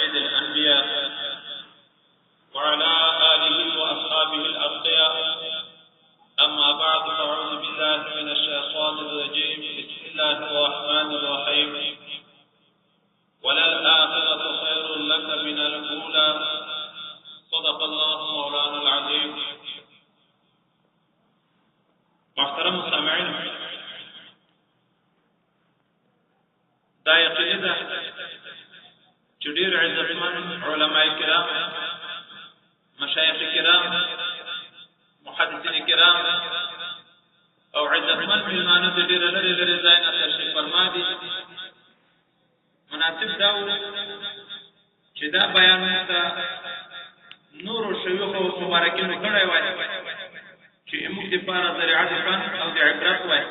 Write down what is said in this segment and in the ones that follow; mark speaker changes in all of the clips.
Speaker 1: سيد الأنبياء وعلى آله وأصحابه الأتقياء. أما بعد فأعوذ بالله من الشيطان الرجيم. بسم الله الرحمن الرحيم. وللآخرة خير لك من الأولى. صدق الله مولانا العظيم. محترم سامعين، دا یقیني ده چې ډېر عزتمن علماء کرام، مشایخ کرام، محدثین کرام او عزتمن میلمانه د ډېر لرې لرې ځای نه تشریف فرما دي. مناسب دا و چې دا بیان ته نورو شیوخو مبارکینو کړی وای چې موږ دپاره ذریعه د فن او د عبرت وای،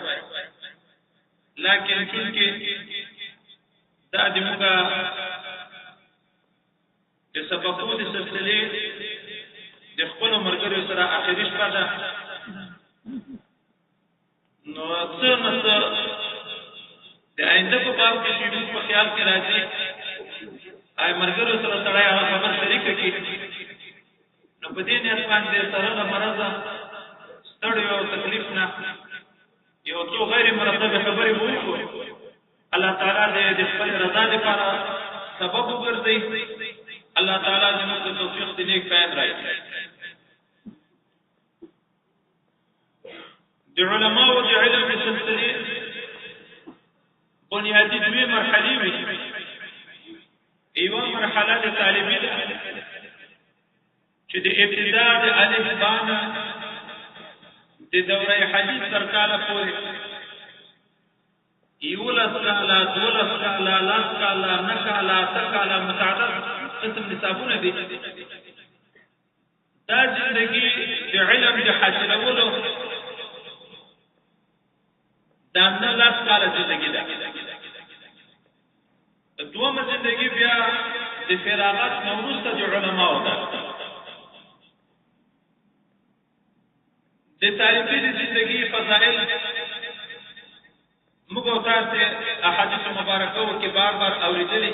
Speaker 1: لیکن چونکې دا د موږ د سبقو د سلسلې د خپلو ملګرو سره اخري شپه ده، نو څه نه څه د آینده په باب کې چې موږ په خیال کې راځي، آی ملګرو سره سړی هغه خبر شریکه کړي، نو په دې نیت باندې سره له مرضه ستړیو او تکلیف نه یو څو غیر مرتبه خبرې وکړو. الله تعالی دې د خپل رضا لپاره سبب وګرځي. الله تعالی دې موږ ته توفیق دې نیک بیان راکړي. د علماء او د علم په سلسله بنیادی دوه مرحلې وي. یوه مرحله د طالبي ده چې د ابتداء د الف با نه د دوره حدیث تر کاله پورې 11 کاله 12 کاله 10 کاله 9 کاله 10 کاله متعدد قسم نصابونه دي. دا زندگی د علم د حاصلولو دا 9 کاله زندگی ده. دومره زندگی بیا د فراغت نوروسته د علماء ده. د طالبي د زندگی فضائل موږ او تاسو احادیث مبارکه کې بار بار اوریدلې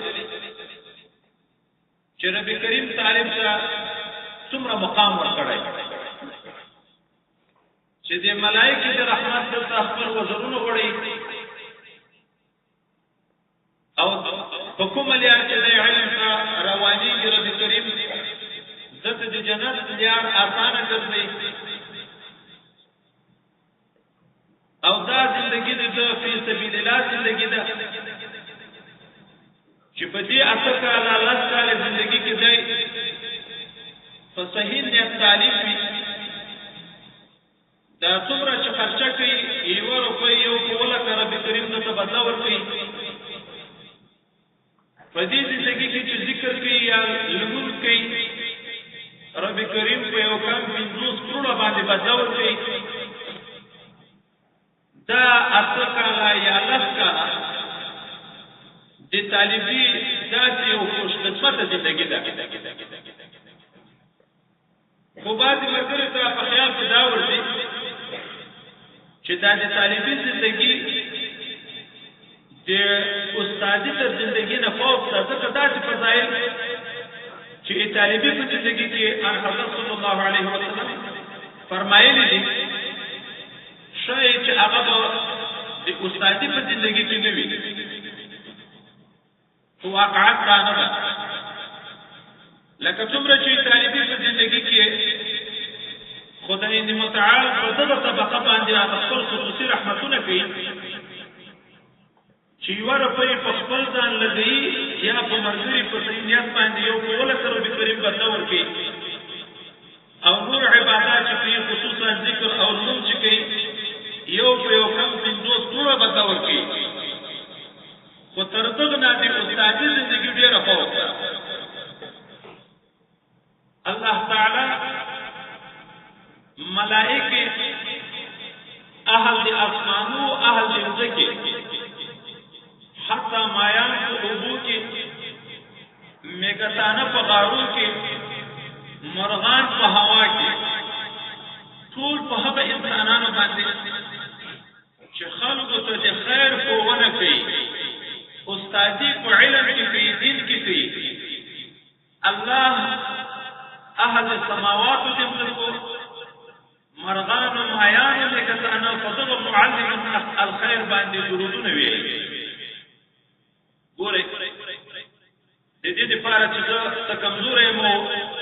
Speaker 1: چې نبی کریم طالب ته څومره مقام ورکړی چې د ملائکه د رحمت دلته خپل وزرونه وړي او په کومه لار چې د علم رواني ربي کریم دته د جنت لار آسانه ګرځي او دا زندگی د فی سبیل الله زندگی ده چې په دې اته کاله 10 کاله زندگی کې دی په صحیح نیت تعلیم وي. دا څومره چې خرچه کوي 1 روپۍ یو کوله که رب کریم ته بدله ورکوي. په دې زندگی کې چې ذکر کوي یا لمونځ کوي رب کریم په یو کم 50 کروڑه باندې بدله ورکوي. دا اته کاله یا 10 کاله د طالبي داسې یو خوشقسمته زندگی ده. خو بعضې ملګرو ته په خیال کې دا ورځي چې دا د طالبي زندگی د استادي تر زندگی نه فوق ده، ځکه داسې فضایل چې طالبي په زندگی کې حضرت صلی الله علیه وسلم فرمایلی دي شاید چې هغه د استادي په زندگی کې نه وي. خو واقعات دا نه ده. لکه څومره چې طالبي په زندگی کې خدای دې متعال په دغه طبقه باندې خپل خصوصي رحمتونه کوي چې 1 روپۍ په خپل ځان لګوي یا په ملګري په صحیح نیت باندې یو کوله سره به کریم بدله ورکوي او نور عبادات چې کوي خصوصا ذکر او لمونځ چې کوي یو په یو کم 50 کروڑه بدله ورکوي. خو تر دغه نه د استادي زندگی ډېره فوق ده. الله تعالی ملائکه اهل د اسمانو اهل د ځمکې حتی مایان په اوبو کې میګتانه په غارو کې مرغان په هوا کې ټول په هغه انسانانو باندې چې خلکو ته د خیر ښوونه کوي، استادي په علم کې کوي، دین کې کوي، الله اهل السماوات دمزکو مرغان و مایان لکتانا فضل معلم الخير باندې درودونه وی ګوره د دې لپاره چې زه کمزور یم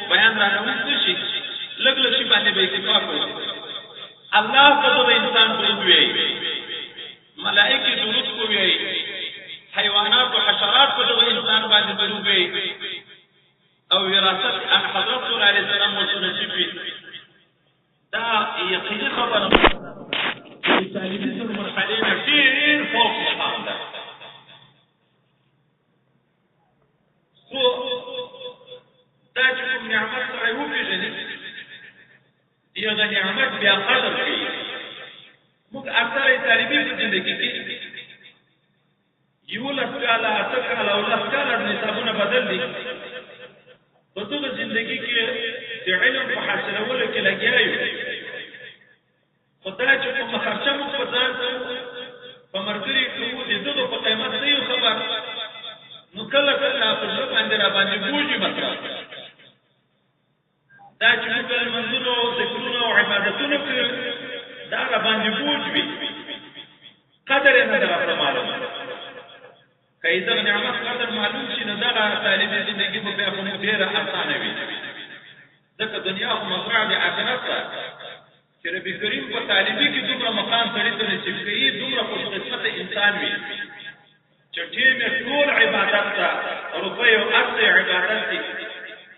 Speaker 1: بیان راغلی نشي لګ لګ شي باندې به اتفاق وکړو الله فضل انسان درود وی ملائکه درود کوي حیوانات او حشرات فضل انسان باندې درود وی او وراثت ان حضرت رسول الله صلی الله علیه وسلم دا یقیني خبره چې تعلیمي مرحله نه ډېر فوق مقام ده خو دا چې کوم نعمت سره یو پیژني یو د نعمت بیا قدر کوي موږ اکثر تعلیمي په ژوندۍ کې یو لسکاله اتکاله او لسکاله نصابونه بدل دي په ټول ژوندۍ کې د علم په حاصلولو کې لګیا یو خدای چې کوم خرچه مو په ځان په مرګري کوو د دغه په قیمت نه یو خبر نو کله کله په ځل باندې را باندې بوجي مطلب دا چې موږ منځونو ذکرونو او عبادتونو کې دا را باندې بوج وي قدر نه درته معلوم کایدا نعمت قدر معلوم شي نه دا طالب زندگی په بیا کوم ډیره اسانه وي ځکه دنیا او مزرعه د آخرت چې رب کریم په طالبي کې دومره مقام سړی ته نصیب کوي دومره خوش قسمت انسان وي چې ټیم ټول عبادت ته روپۍ او اصل عبادت دي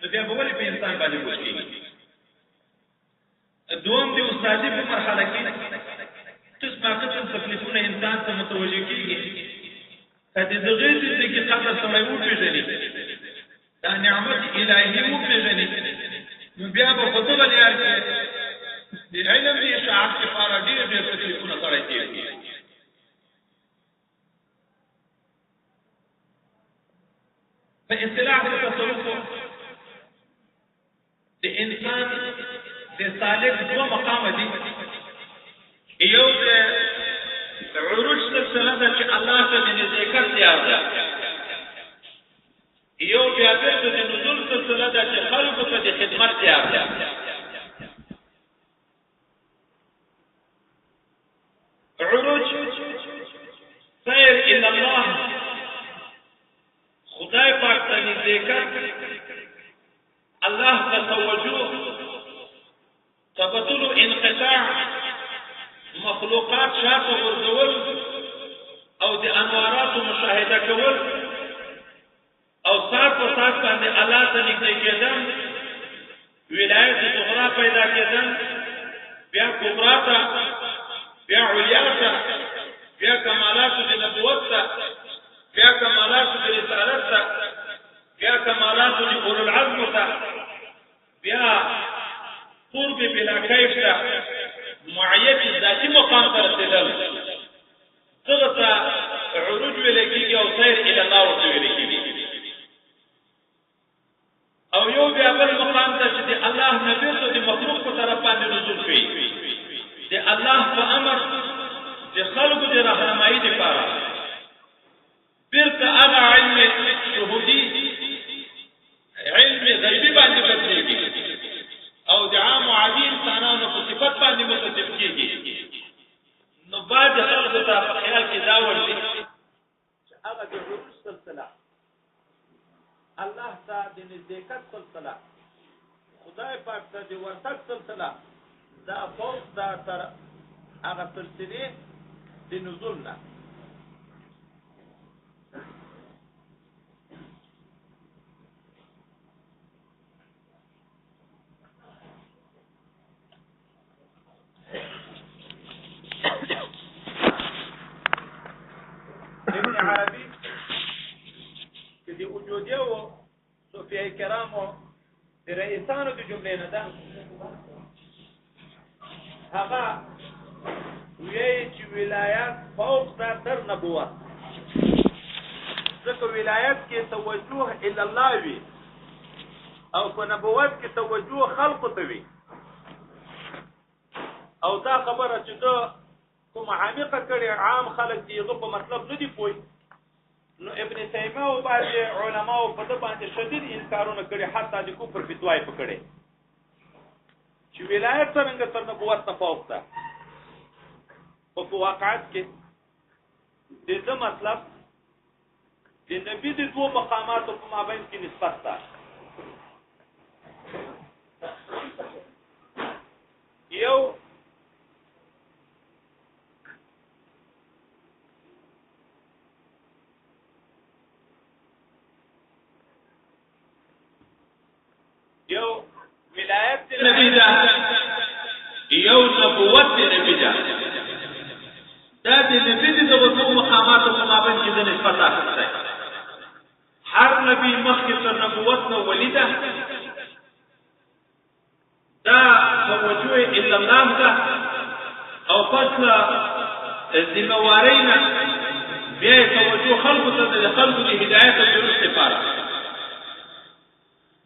Speaker 1: نو بیا به ولې په انسان باندې وشي دوم دی استادي په مرحله کې قسمه قسم تکلیفونه انسان ته متوجه کیږي کله د غیر زندگی قدر سره یو پیژني دا نعمت الهي مو پیژني نو بیا په خطبه لري کې د علم دی شعب لپاره ډېر تکلیفونه سره کیږي په اصطلاح التصوف د انسان د سالک دوه مقام دي یو د عروج سلسله ده چې الله ته د ذکر تیار ده یو بیا د نزول سلسله ده چې خلکو ته د خدمت تیار ده عروج سیر الى الله خدای پاک ته ذکر الله ته توجه تبطل انقطاع مخلوقات شاته ورزول او د انوارات مشاهده کول او سات په سات باندې الله ته نږدې کېدل ولایت صغرا پیدا کېدل بیا کبرا ته بیا علیا ته بیا کمالات د نبوت ته بیا کمالات د رسالت ته بیا کمالات د اولو العزم ته بیا قرب بلا کیف ته معیت ذاتی مقام ته رسیدل دغه عروج ویل کېږي او سیر الى الله ورته ویل کېږي او یو بیا بل مقام ته چې الله نبی ته د مخلوق په طرف باندې نزول کوي د الله په امر د خلقو د راهنمایي لپاره بیرته هغه علم شهودي علم غیبي باندې بدلېږي او د عام عادي انسانانو په صفت باندې متصف کېږي نو بعد خلکو ته په خیال کې دا ورځي چې هغه د عروج سلسله الله ته د نزدېکت سلسله خدای پاک ته د ورتګ سلسله دا فوق دا تر هغه سلسلې د نزول نه ابن عربي چې د وجودیو صوفیای کرامو د رئیسانو د جملې نه ده هغه وی چې ولایت فوق تر نبوت ځکه ولایت کې توجه الی الله وي او په نبوت کې توجه خلق ته وي او دا خبره چې کوم عامقه کړي عام خلک دیغه په مطلب نه دی پوي
Speaker 2: نو ابن تیمیه او باندې علماء په د باندې شدید انکارونه کړي حتی د کفر فتوای پکړي چې ولایت څنګه تر نبوت نه فوق ده په واقعیت کې د دې مطلب د نبی د دوه مقاماتو په مابین کې نسبت ده یو ولایت
Speaker 1: نبی دا یو نبوت نبی دا دا د نبی د دوه مقاماتو په مابین کې د نسبت اخته هر نبی مخکې تر نبوت نو ولیده دا توجه الا الله دا او فضل ذموارینا بیا توجه خلقو ته د خلقو د هدایت او درست لپاره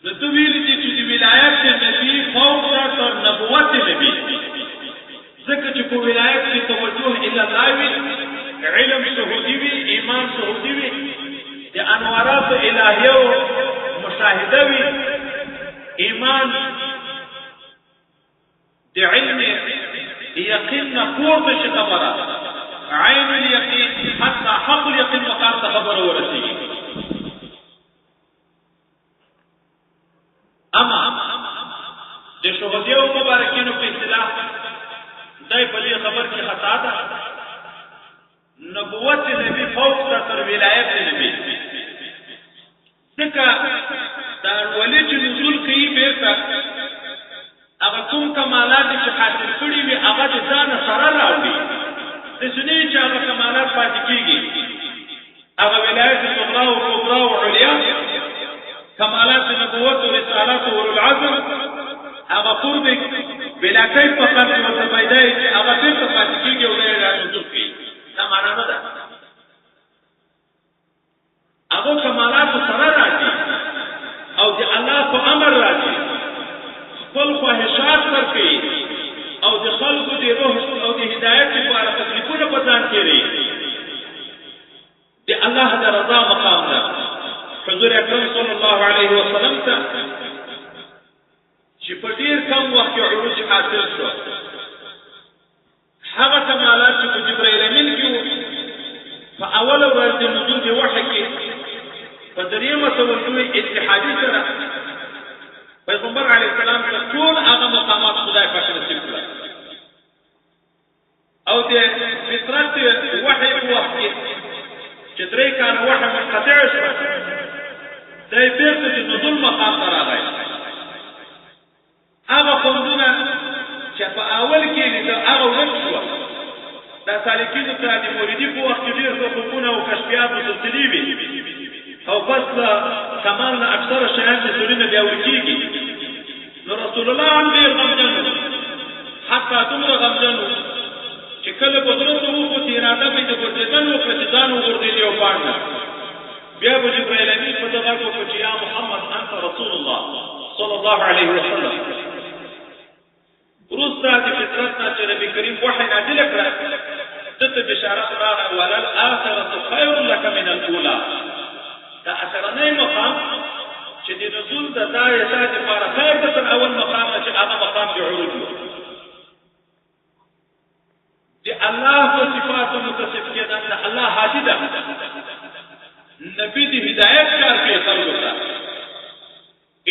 Speaker 1: نو تو ویل دي چې د ولایت نبی فوق تر نبوت نبی ځکه چې په ولایت کې توجه الا الله وی علم شهودي وی ایمان شهودي وی د انوارات الهیو مشاهده وی ایمان د علم یقین نقور د خبره عین الیقین حتی حق الیقین مقام ته خبره ورسیږي اما د شهودیو مبارکینو په اصطلاح دای په دې خبر کې خطا ده نبوت نبی فوق تر ولایت نبی ځکه دا ولی چې نزول کوي بیرته هغه کوم کمالات چې حاصل کړي وي هغه د ځان سره راوړي د سنې چې هغه کمالات پاتې کیږي هغه ولایت صغرا او کبرا او علیا کمالات نبوت او رسالات او العزم هغه قرب بلا کیف فقط متبیدای چې هغه څه پاتې کیږي او نه راځي کوي دا معنا نه ده هغه کمالات سره راځي او د الله په امر راځي خپل خواهشات ورکړي او د خلقو د روح او د هدایت لپاره تکلیفونه په ځان کړي د الله د رضا مقام ده حضور اکرم صلی الله علیه وسلم ته چې په ډیر کم وخت کې عروج حاصل شو هغه کمالات چې په جبرائیل امین کې په اول ورځ د نزول د وحی کې په دریمه توجه اتحادی سره پیغمبر علیه السلام ته ټول هغه مقامات خدای پاک نصیب کړل او د فطرت وحی په وخت کې چې درې کال وحی منقطع شو دای بیرته د نزول مقام ته راغی هغه قومونه چې په اول کې د هغه ورځ شو دا سالکینو ته د موریدي په وخت کې ډېر حقوقونه او کشفیات مسلسلي وي او فصل کمال نه اکثر شیان د سورینه بیا ورکیږي نو رسول الله هم ډېر غمجن حتی دومره غمجن چې کله په زړه ته وخوتې اراده به د ګرځېدل وکړه چې ځان وغورځېدي او پاڼه بیا به جبرائیل امین په دغه وکړه چې یا محمد انت رسول الله صلی الله علیه وسلم وروسته د فطرت نه چې نبي کریم وحی نازل کړه دته بشارت راغله وللآخرة خیر لك من الاولى دا اخرنی مقام چې د نزول د دایته لپاره خیر ده تر اول مقام چې هغه مقام د عروج دی الله په صفات متصف کېدل د الله هادي ده نبی د هدایت کار کوي خلکو ته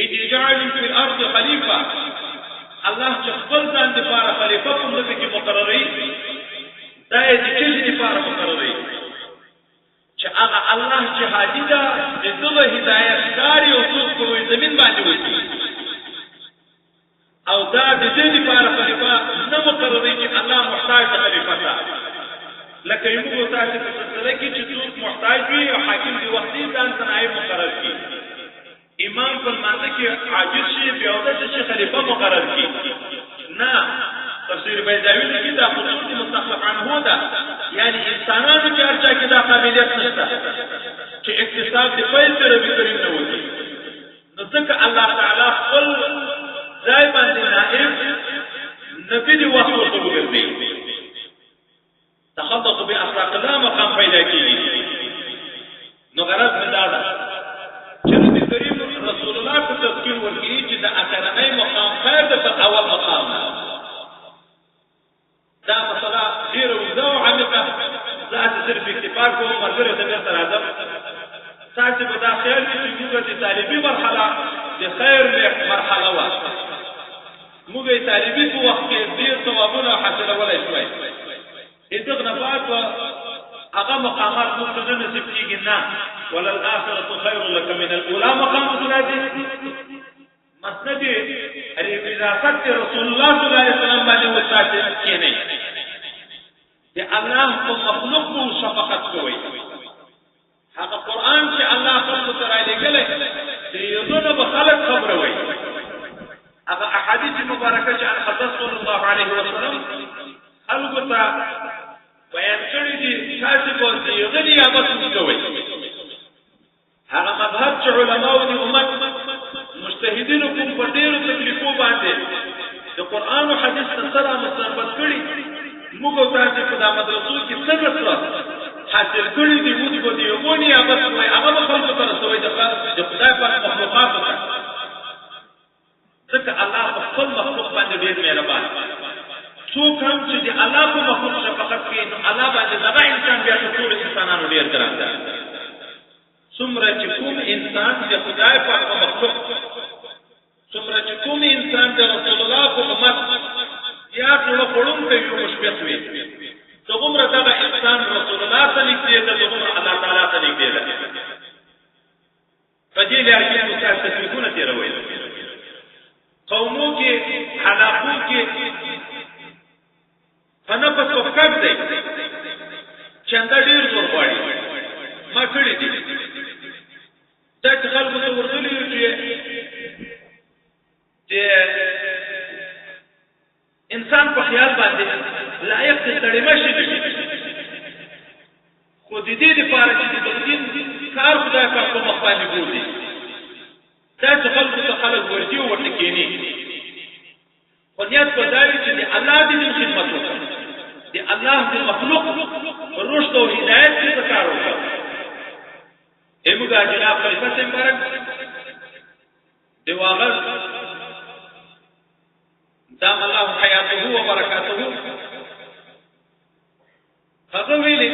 Speaker 1: اذ جعل فی الارض خلیفہ الله چې خپل ځان لپاره خلیفہ په دې کې مقرري دا یې چې لپاره مقرري چې هغه الله چې هادي ده د ټول هدایت کار او څوک په زمين باندې وکړي او دا د دې لپاره خلیفہ نه مقرري چې الله محتاج خلیفہ ده لکه یو تاسو په سلسله کې چې څوک محتاج وي او حاکم دی وختي ځان تنایب مقرر کړي امام په معنی کې عاجز شي بیا د شي خلیفہ مقرر کړي نه تفسیر بیضاوی کې دا خصوص مستخلف عنه ده یعنی انسانانو کې ارچا کې دا قابلیت نشته چې اکتساب دی پیل تر به کریم نه وږي نو ځکه الله تعالی خپل ځای باندې نائب نبی دی وخت ورته وګرځي تخطط باخلاق الله مقام پیدا کیږي
Speaker 2: خیال دي چې موږ د طالبي مرحله د خیر مرحله وه موږ یې طالبي په وخت کې ډېر ثوابونه حاصلولی شوی دغه نه بعد هغه مقامات موږ ته نه نصیب کېږي نه وللآخرة خیر لك من الأولى مقامتونه دي مسند وراثت رسول الله صلی الله علیه وسلم باندې وساتل کېنه دي الله په مخلوق مو شفقت کوي هغه قرآن چې الله خلق سره لګلې دی یو نه به خلق خبروي هغه احادیث مبارکه چې ان حضرت صلی الله علیه وسلم خلق ته بیان کړی دي تاسو به دې غنی عبادت کوي هغه مذهب چې علماء دي امت مجتهدین کوم په ډیرو تکلیفو باندې د قرآن او حدیث سره مستنبط کړي موږ تاسو په د مدرسو کې څنګه حاصل کړي دي موږ به دې ونی عبادت کوي هغه خلکو ته رسوي د خدای په مخلوقات ته ځکه الله په خپل مخلوق باندې ډیر مهربان څوک هم چې د الله په مخلوق شفقت کوي نو الله باندې دغه انسان بیا ټول انسانانو ډیر ګران دي څومره چې کوم انسان د خدای په مخلوق څومره چې کوم انسان د رسول الله په امت یا ټول قرون ته یو مشبه وي څومره دغه انسان رسول الله ته نږدې ده څومره الله تعالی ته نږدې ده په دې لار کې مستعد تکلیفونه تیروي قومو کې علاقو کې فنفس وکړ دی چنده ډیر زور غواړي ما کړی دي دا چې خلکو ته ورغلي چې انسان په خیال باندې لایق ستړی مشي دي خو د دې لپاره چې د دین کار خدای په مخ باندې ګوري دا چې خلکو ته خلک ورځي او ورته کېني خو نیت په دای چې د الله د خدمت وکړي د الله د مخلوق رشد او هدایت کې کار وکړي ایموږه جناب خلیفہ مبارک دی واغل دام الله حیاته و برکاته هغه ویلي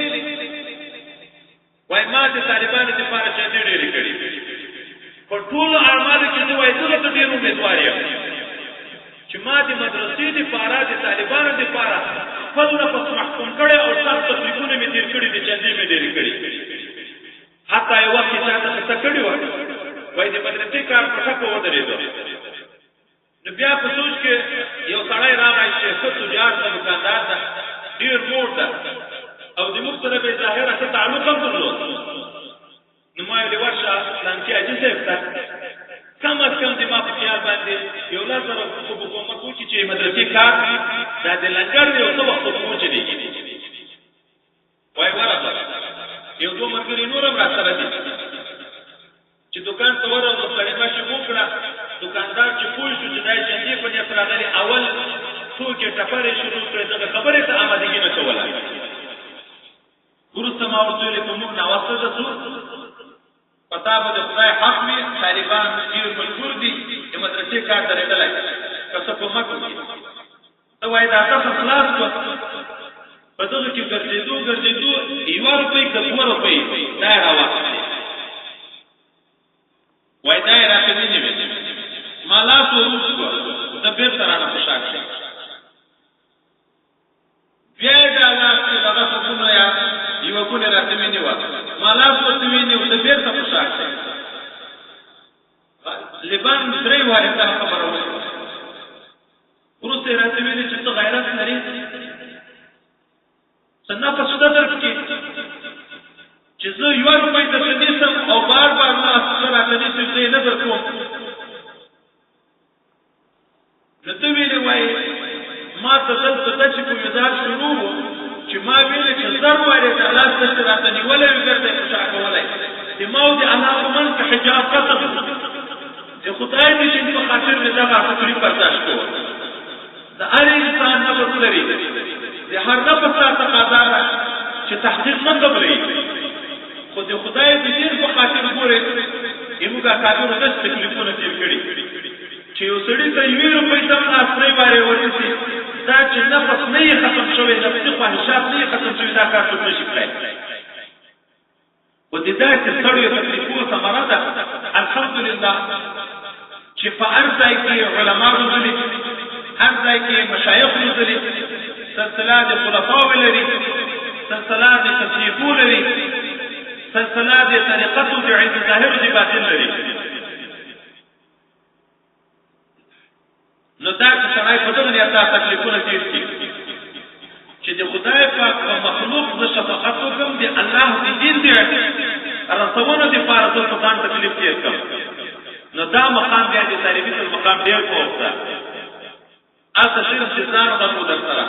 Speaker 2: وای ما د طالبانو لپاره چې ډېر کړي په ټول اعمالو کې دوی ټول ته ډېر امیدوار یم چې ما د مدرسې لپاره د طالبانو لپاره خپل نفس محکوم کړي او تاسو تکلیفونه مې تیر کړي دي چې دې مې ډېر کړي حتی یو وخت چې تاسو ته کړي و وای د مدرسې کار په ټکو ودرېدو نو بیا په سوچ کې یو سړی راغی چې څه تجار د دکاندار ده ډېر موړ ده او د موږ سره به ظاهره څه تعلق هم درلود نو ما یې ورشه پلان کې اجي صاحب ته کم از کم د ما په خیال باندې یو لا سره حکومت وکړي چې مدرسې کار کوي دا د لنګر یو څه وخت پوهچې دي وای ورته یو دوه مرګري نور هم را سره دي چې دکان ته ورغلو سړی ماشي وکړه دکاندار چې پوه شو چې دا چندې په نیت راغلی اول ټوکې ټپرې شروع کړې دغه خبرې ته آمادګي نه کوله وروسته ما ورته ویلې په موږ ناوسته ده څو پتا به د خدای حق وي طالبان ډېر مجبور دي چې مدرسې کار درېدلی که څه کومک وکړي ته وایې دا تاسو خلاص کړه په دغه کې ګرځېدو یوه روپۍ که دوه روپۍ دا یې راواخلې وای دا یې راته ونیوې ما لاس وروست کړه زه بېرته رانه په شا کړم بیا یې دا لاس کې دغه سکونه یا یوه ګونې راته ونیوه ما لاس ورته ونیو زه بېرته په شا کړم لبان درې وارې دا خبره وکړه وروسته یې راته ویلې چې ته غیرت لرې څه نفس شته درکې چې زه یوه روپۍ درته نیسم او بار بار ما څه راته نیسم زه یې نه درکوم نو ته ویلې وایې ما ته دلته دا چې کومېدار شروع و چې ما ویلې چې زر وارې د الله څه چې راته نیولی وي ګرته یې خوشا کولی د ما او د الله په منځ کې حجاب ختم د خدای د دین په خاطر مې دغه تکلیف برداشت کوه د هر انسان نفس لري د هر نفس را تقاضا ده چې تحقیق نه قبلوي خو د خدای د دین په خاطر ګورې زموږ اکابرو داسې تکلیفونه تېر کړي چې یو سړي ته یوې روپۍ ته هم آسرۍ بارې ورسي دا چې نفس نه یې ختم شوی نفسي خواهشات نه یې ختم شوي دا کار څوک نشي کړی
Speaker 1: و د داسې ستړیو تکلیفونو ثمره ده الحمدلله چې په هر ځای کې علما روزلي، هر ځای کې مشایخ روزلي، سلسله د خلفاو لري، سلسله د تصنیفو لري، سلسله د طریقتو د علم ظاهر او د باطن لري. نو دا چې سړی په دغه نیت دا تکلیفونه تېر کړي چې د خدای پاک په مخلوق د شفقت وکړم، د الله د دین د رسولو دپاره زه په ځان تکلیف تېر کړم. نو دا مقام بیا د طالبي تر مقام ډېر پوخ ده. هلته صرف د ځان غم و در سره،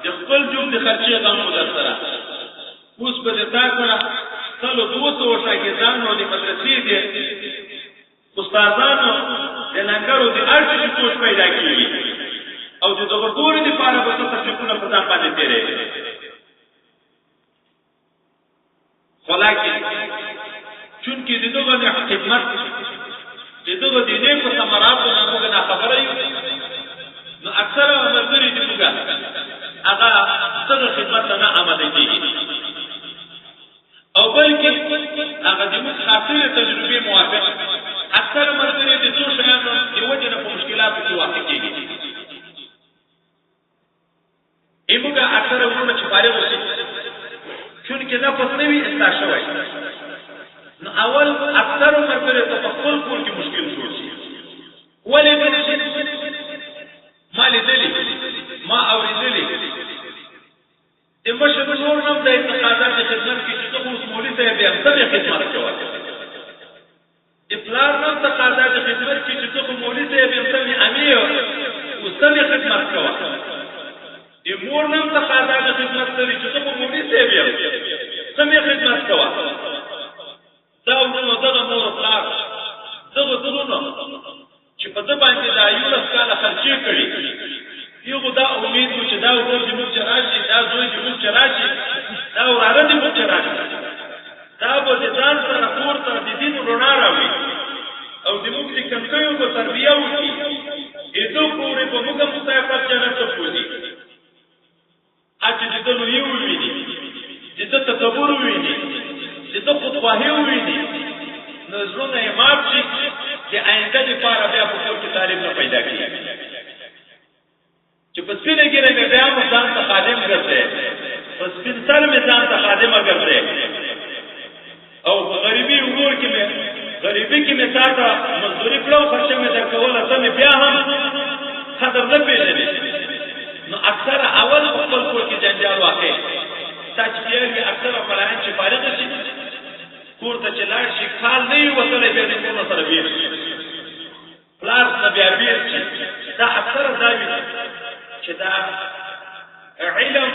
Speaker 1: د خپل جوب د خرچې غم و در سره. اوس به د تا سره 200 شاګردانو د مدرسې د استادانو د لنګرو د هر څه کوش پیدا کېږي او د دغه ټولو دپاره به څه تکلیفونه په ځان باندې تېروي. خو لاکن چونکې د دغه خدمت د دغه د نیکو ثمراتو نه موږ ناخبره یو، نو اکثره ملګري دي موږ هغه دغه خدمت ته نه آماده کېږي او بلکې هغه د موږ خاطرې تجربې موافق اکثره ملګري د څو شیانو د وجې نه په مشکلاتو کې واقع کېږي. موږ اکثره وروڼه چې فارغ اوسي چونکې نفس نه وي اصلاح شوی، نو اول اکثر ملګري ته په خپل کور کې مشکل جوړ شي. ولې بلې شي ما لیدلي ما اورېدلي د مشر نور نم د اعتقادات خدمت کې چې ته اوس مولوي صاحب یم ته یې خدمت کوه، د پلار نم تقاضات خدمت کې چې ته خو مولوي صاحب یم ته یې امیر اوس ته یې خدمت کوه، د مور نم تقاضات خدمت لري چې ته خو مولوي صاحب یم ته یې خدمت کوه. دا ورونو دغه مور پلار دغه چې په ده باندې دا 11 کاله خرچې کړي، یو دا امید و چې دا ورور دې موږ چې راشي، دا زوی دې موږ چې راشي، دا وراره دې موږ چې راشي، دا به د ځان سره کور ته د دین رڼا راوړي او د موږ د کمکیو به تربیه وکړي، ایدو پورې به موږ مستحقق جنت ته بوځي. چې د ده لویي وویني، د ده تکبر وویني، د ده خودخواهي وویني، نو زړونه یې مات شي، د آینده دپاره بیا په کور کې طالب نه پیدا کړي چې په سپینه ګیره مې بیا مو ځان ته خادم ګرځې، په سپین سر مې ځان ته خادمه ګرځې او په غریبي ورور کې مې غریبي کې مې تا ته مزدوري کړه او خرچه مې درکوله، ته مې بیا هم قدر نه پېژنې. نو اکثره اول په خپل کور کې جنجال واقع تا چې بیا اکثره ملایان چې فارغ شي کور ته چې لاړ شي کال نه وي وتلی بیا د کور نه سره بېل شي، پلار نه بیا بېل شي. دا اکثره دا وي چې دا علم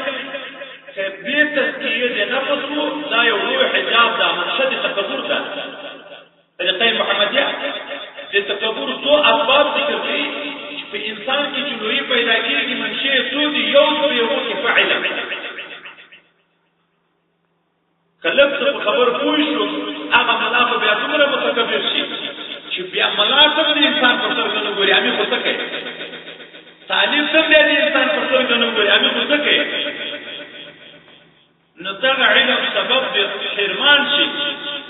Speaker 1: که بې تزکیې د نفس و دا یو لوی حجاب ده، منشه د تکبر ده. طریقه محمدیه د تکبر څو اسباب ذکر کوي چې په انسان کې چې لویي پیدا کېږي منشې څو دي، یو په یو کې په علم. که لږ څه په خبر پوه شو هغه ملا به بیا دومره متکبر شي چې بیا ملا څنګه د انسان پر سترګو نه ګوري، امې خو څه کوي، تعلیم څنګه د انسان پر سترګو نه ګوري، امې خو څه کوي. نو دغه علم سبب د حرمان شي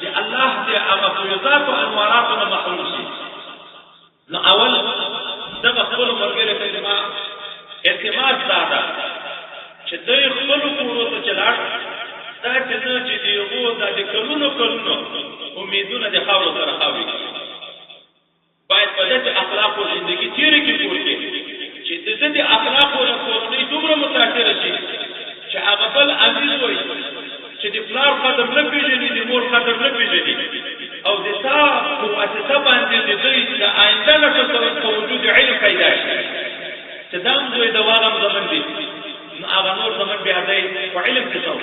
Speaker 1: د الله د هغه فیوزات او انواراتو نه محروم شي. نو اول دغه خپلو ملګرو ته زما اعتماد دا ده چې دوی خپلو کورو ته چې لاړ دا چې نه چې د هغو دا د کلونو امیدونه د خاورو سره خاورې کړي، باید په داسې اخلاقو زندګي تېره کړي کور کې چې د ده د اخلاقو نه کورنۍ دومره متاثره شي چې هغه بل عزیز وایي چې د پلار قدر نه پېژني، د مور قدر نه پېژني او د تا په واسطه باندې د دوی د آینده نښه په وجود علم پیدا شي چې دا هم زوی د واغم زمن دي، نو هغه نور زمن بیا دی په علم کې څه.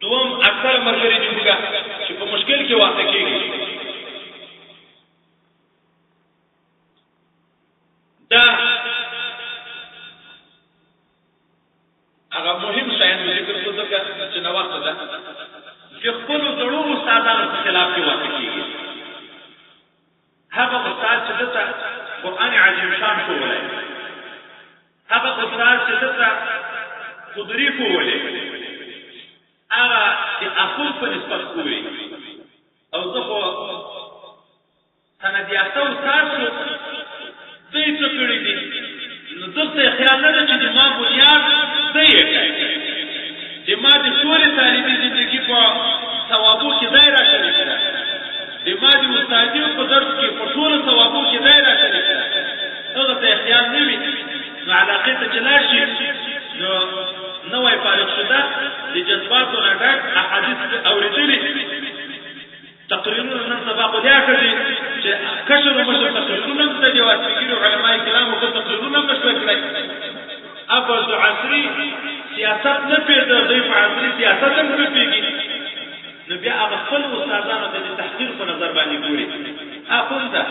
Speaker 1: دوم اکثر ملګري دي موږ چې په مشکل کې واقع کېږي، دا هغه مهم شیان ذکر کړو ځکه چې ناوخته ده چې خپلو زړو استادانو په خلاف کې واقع کېږي. هغه استاد چې دته قرآن عظیم شان ښوولی، هغه استاد چې دته تدریف وولی، هغه تحفظ په نسبت کوي او زه خو سند یافته استاد شو دوی څه کړي دي نو دغه خیال نه ده چې د ما بنیاد دی د ما د ټولې تعلیمي زندگی په ثوابو کې ځای را شریک ده د ما د استادي په درس کې په ټولو ثوابو کې ځای را شریک ده هغه ته خیال نه وي نو علاقې ته چې لاړ شي نو نوی فارغ شده د جذباتو نه ډک احادیث اورېدلي تقریرونه نن سبا خو دا کړي چې کشر او مشر تقریرونه هم د جواسګیرو علماء کرامو په تقریرونه هم مشوره کړی ابو عصري سیاست نه پیدا دی په عصري سیاست هم نه پیږي نو بیا هغه خپل استادانو ته د تحقیر په نظر باندې ګوري اخونده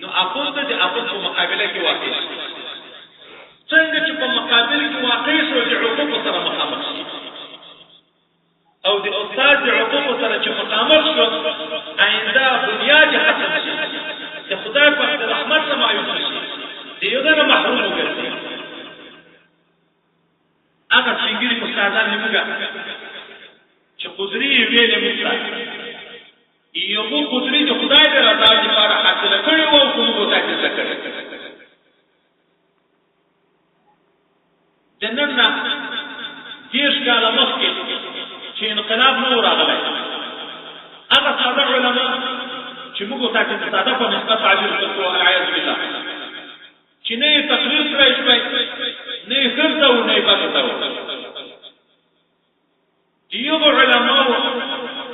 Speaker 1: نو اخونده د اخون په مقابله کې واقع څنګه چې په مقابل کې واقع شو د حقوق سره مخامخ شي او د استاد د حقوق سره چې مخامخ شو آینده بنیاد حسن شي د خدای په رحمت سره مایوس شي دیو دا محروم وګرځي هغه څنګه استادان نیمګه چې قدرت ویلې مستعد یو قدرت د خدای د رضا لپاره حاصل کړي او کوم وتا کې ذکر جنننا دیش کاله مخکې چې انقلاب نو راغلی هغه ساده علما چې موږ ته چې ساده په نسبت تعبیر وکړو العیاذ بالله چې نه تقریر کړی شوی نه خرڅه او نه پاتې دیو علماء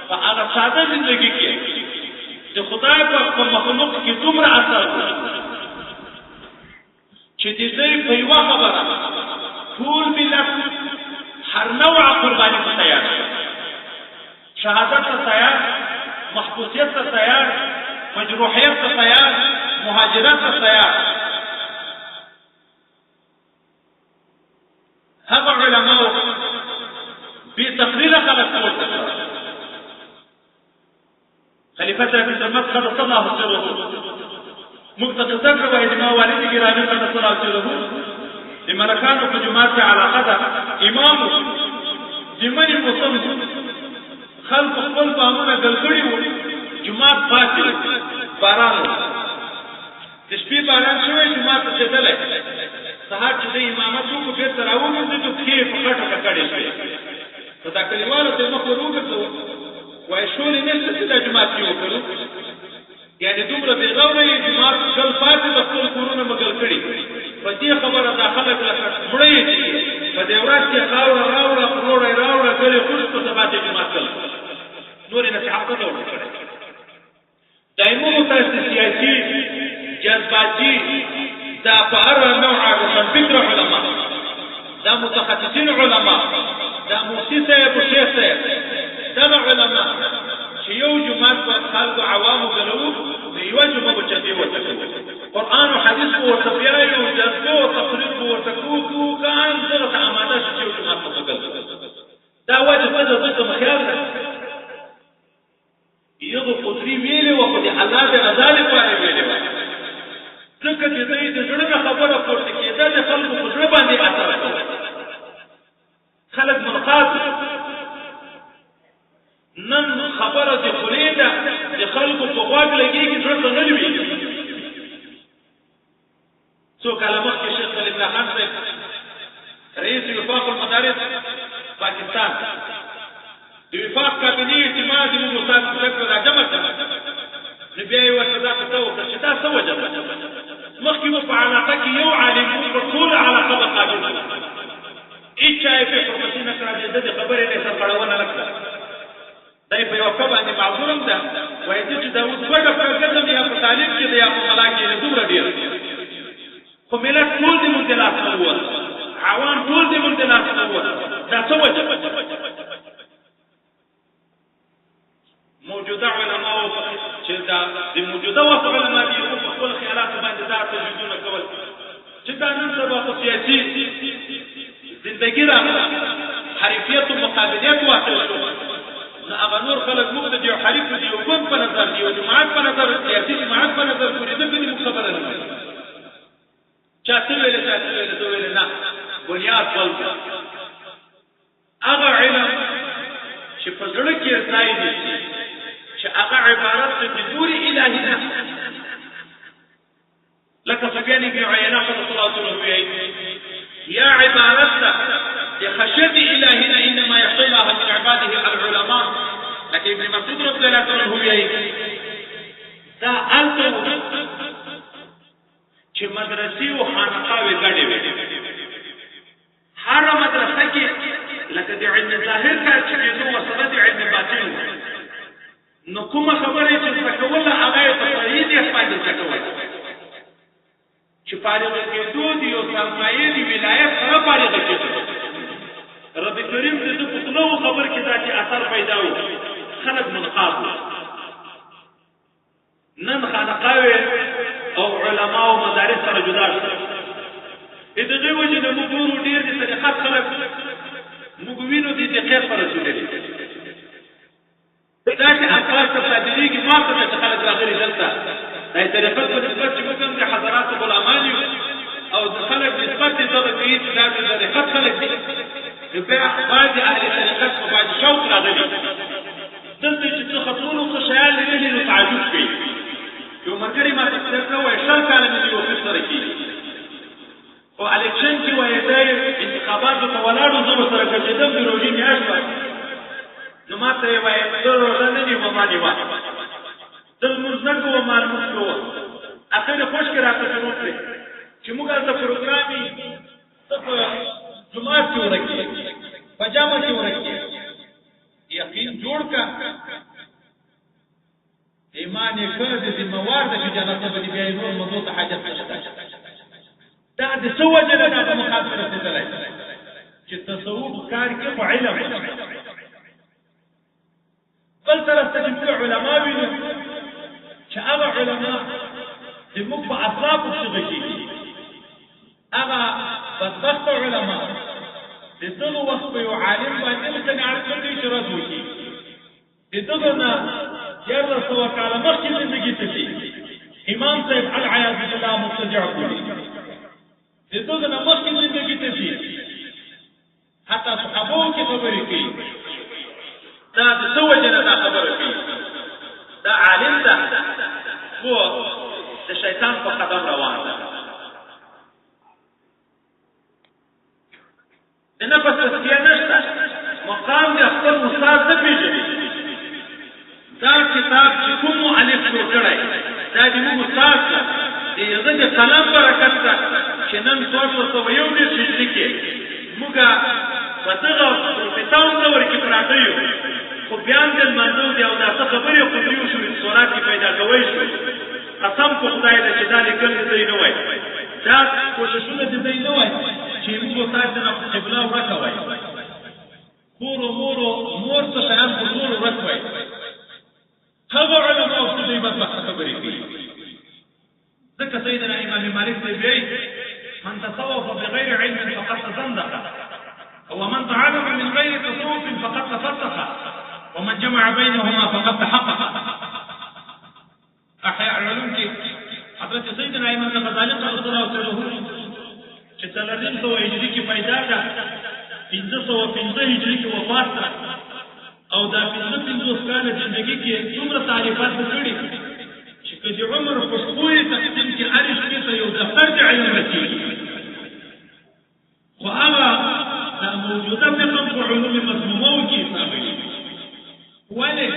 Speaker 1: په هغه ساده ژوندۍ کې چې خدای په مخلوق کې دومره اثر چې دې په یو خبره ټول ملت هر نوع قرباني ته تیار شهادت ته تیار محبوسیت ته تیار مجروحیت ته تیار مهاجرت ته تیار هغه علماء بتقرير خلق ورته خلیفہ بن سلمت قدس الله سره مقتدى ذكر وإجماع والد جيرانه قدس الله سره لملكانو په جماعت علاقه ده امام زمن مصمم خلق خپل قانون ګلګړي وو جماعت پاتې باران د شپې باران شوی جماعت ته دلې سهار چې د امامت کو په تراونه د کې په کټه کړې شوی دا کلیوالو ته مخ وروګرځو وای شولې نشته چې د جماعت یو کړو یعنی دومره بیغوره جماعت خپل پاتې د خپل کورونه مګل کړي په دې خبره داخله کړه مړې په دې ورځ کې راوړه کړي خوش په سبا ته جماعت کړ نور نه صحابه ته ورکړه دایمو تاسو سیاسي جذباتي دا فار نوع عن فکر علماء دا متخصصین علماء دا مفتی صاحب او شیخ صاحب دا علماء چې یو جماعت په خلق عوامو غلو یو جمعه بچي وته قرآن او حدیث او تبیا یو جذبه او تقریر او تکوکو کان دغه اماده چې یو جماعت په غل دا وجه په دغه مخیال یو قدرت ویلې او په الله د رضا لپاره ویلې ځکه چې دې د زړه خبره پورته کېده د خلکو په زړه باندې اثر کوي خلک منقاد نن خبره د خلیده د خلکو په غوږ لګيږي څه نه لوي څو کلمه کې شیخ خلیل خان صاحب رئیس وفاق المدارس پاکستان د وفاق کابینه اعتماد د موسی ذکر راجمه نبي ورته ته چې تاسو وجه مخکې په علاقه کې یو عالم په ټول علاقه به قابل اچای په پروفیسینه کړه د خبرې نه سره کړهونه لکه دای په یو کبه باندې معذورم ده وایي چې داوود څنګه فرض یا په طالب کې دی یا په ملاک کې دومره ډیر خو ملت ټول دې مدلات وو عوام ټول دې مدلات وو دا څه وجه موجوده علماء چې دا د موجوده وخت علماء دي په خپل خیالات باندې دا تجدیدونه کول چې دا نن سبا په سیاسي زندگی راغله حریفیت او مقابلیت واقع شو نو هغه نور خلک مقتدی او حریف دي او کوم په نظر دی او جماعت په نظر سیاسي جماعت په نظر پورې د دې مخبره نه چاته ویل نه بنیاد ولګ هغه علم ډېر ځای دي چې هغه عبارت د حضور الهي نه لکه سفیان بن عیینه صلی الله علیه وسلم یا عبارت د خشیت الهي نه انما يخشى الله من عباده العلماء لکه ابن مسعود رضی الله عنه وایي دا الته چې مدرسې او خانقاوې ګډې وي هر مدرسه کې لکه د علم ظاهر کار چې نو وسره د علم باطن نو کومه خبره چې تکوله هغه په صحیح دي فائدې تکوله چې فارغ کېدو دی او سرمایې دی ولایت سره فارغ کېدو رب کریم دې په ټولو خبر کې ذاتي اثر پیدا و خلق منقاد نن خانقاوې او علما او مدارس سره جدا شول دغه وجه د موږ ډیر دي طریقات خلق موږ وینو دي چې خیر پر رسول دي دا چې افکار ته صادریږي ما ته چې خلق راغلي دلته دا طریقات په نسبت چې کوم د حضرات غلامان او د خلق نسبت دې ته کوي چې دا د طریقات خلق دي په بعض اهل طریقات په بعض شوق راغلي دلته چې څه خطرونو څه شیان لري نو تعجب کوي یو مرګري ما ته څه وایي شل کاله مې یو څه سره کوي او الیکشن کې وایي دا انتخابات په ولاړو زو سره کېدم د روزي میاشت نو ما ته وایي دا روزه نه دی ما دی وا دل مرزګو و معلومات کوو اخر خوش کې راته شروع کړې چې موږ د پروګرامي په جمعه کې ورکې پجامه کې ورکې یقین جوړ کا ایمان یې کړ د ذمہوار د جنت په دی بیا نور موضوع ته حاجت نشته دا د سوجه نه د مخاطره رسیدلای چې تصوف کار کې په علم بل تر استجمع علماء ویني چې هغه علماء د موږ په اطراف کې غږیږي هغه بدبخت علماء د دغه وخت په یو عالم باندې قناعت کوي چې رد وکړي د دغه نه یاره سوا کاله مخکې زندگی ته شي امام صاحب العیاذ بالله مبتدع کوي د دغه نه مخکې زندگی ته شي حتی صحابو کې خبرې کوي دا د څه وجه نه دا خبره کوي دا عالم ده خو د شیطان په قدم روان ده د نفس تسکیه نشته مقام د خپل استاد نه پېژني دا کتاب چې کوم مؤلف جوړ کړی دا د موږ استاد ده د هغه د قلم برکت ده چې نن 1401 هجري کې موږ په دغه پروفیسور دور کې پراته یو خو بیان د منځو دی او دا څه خبرې خو دیو شو سورات کې پیدا کوي شو قسم په خدای دې چې دا لیکل دې نه وای دا کوششونه دې نه وای چې موږ تاسو نه قبله ورکوي خور مور څه شان خور ورکوي هغه علماء او دې په خبرې کوي ذکر سيدنا امام مالک دی من تصوف بغير علم فقد تزندق ومن تعلم من غير تصوف فقد تفسق ومن جمع بينهما فقد تحقق احياء العلوم کې حضرت سيدنا امام غزالي رضي الله عنه چې 1300 هجري کې پیدا ده 1515 هجري کې وفات ده او دا 15 کال ژوندۍ کې څومره تعریفات وکړي چې کله عمر خوشبوې تقسیم کې عرش کې ته یو دفتر د علم رسېږي خو هغه دا موجوده فقه په علوم مضمومو کې حسابوي ولې